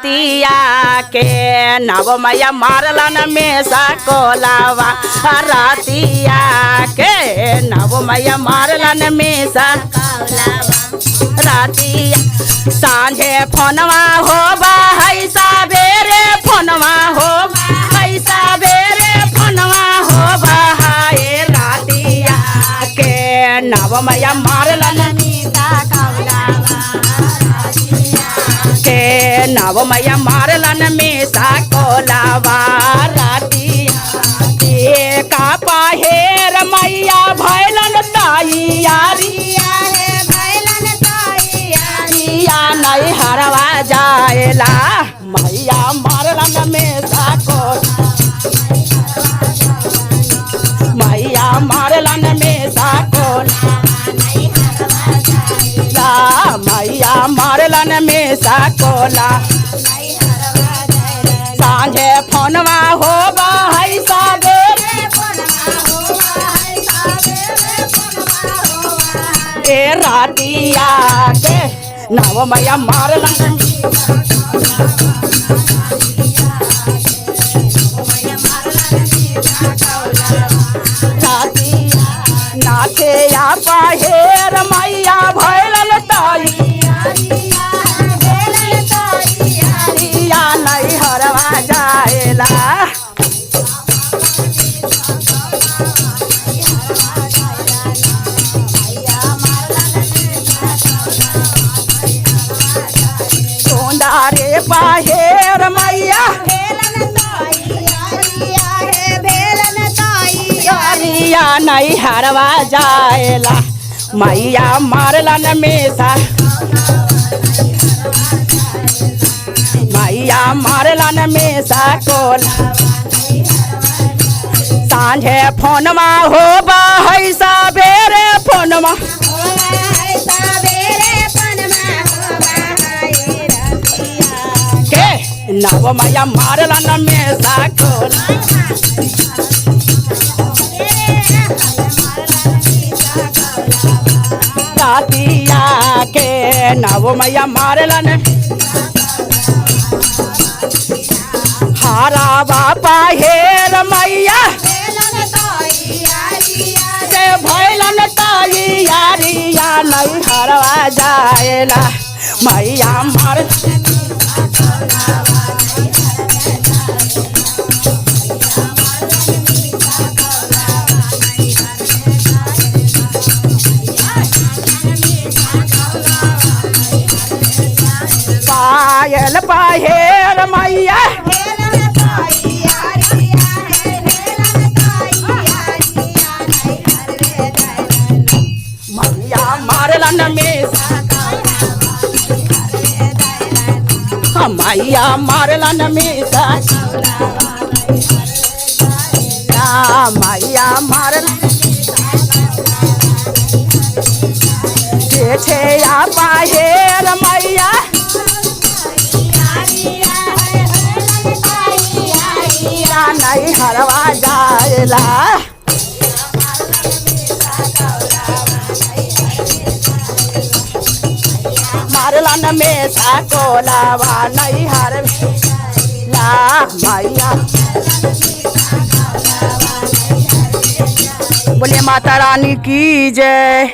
रातिया के नवमया मारलन में सकोलावा रातिया के नवमया मारलन में सकोलावा रातिया सांझे फोनवा होबा है सवेरे फोनवा होबा है सवेरे फोनवा होबा है रातिया के नवमया मारलन में सकोलावा के नवमया मारलन में सकोलावा रातिया का पाहेर मैया भैलन तैयारिया नहीं हरवा जाएला मैया मारलन में सकोला मैया मारलन में सकोला मैया मारलन में सकोला सांझे फोनवा होबा है सवेरे ए रातिया के नवमया मारलन नाचे या पाहेर मैया भैलन तैयारिया नहीं हरवा जाएला रे पाहेर मैया नहीं हरवा जाएला मैया मारलन में मैया मारलन में सकोला सांझे फोनवा होबा है सवेरे फोनवा नवमया मारलन में सकोला रातिया के नवमया मारलन हारा बापा हेर मैया से भैलन तैयारिया नहीं हरवा जाएला मैया मार पायल पाहेर मैया मैया मारलन में मैया मारलन में मैया मारलन देखे या पाहेर मैया नहीं हरवा जाएला मारलन में सकोलावा नहीं हरवा मैया बोले माता रानी की जय।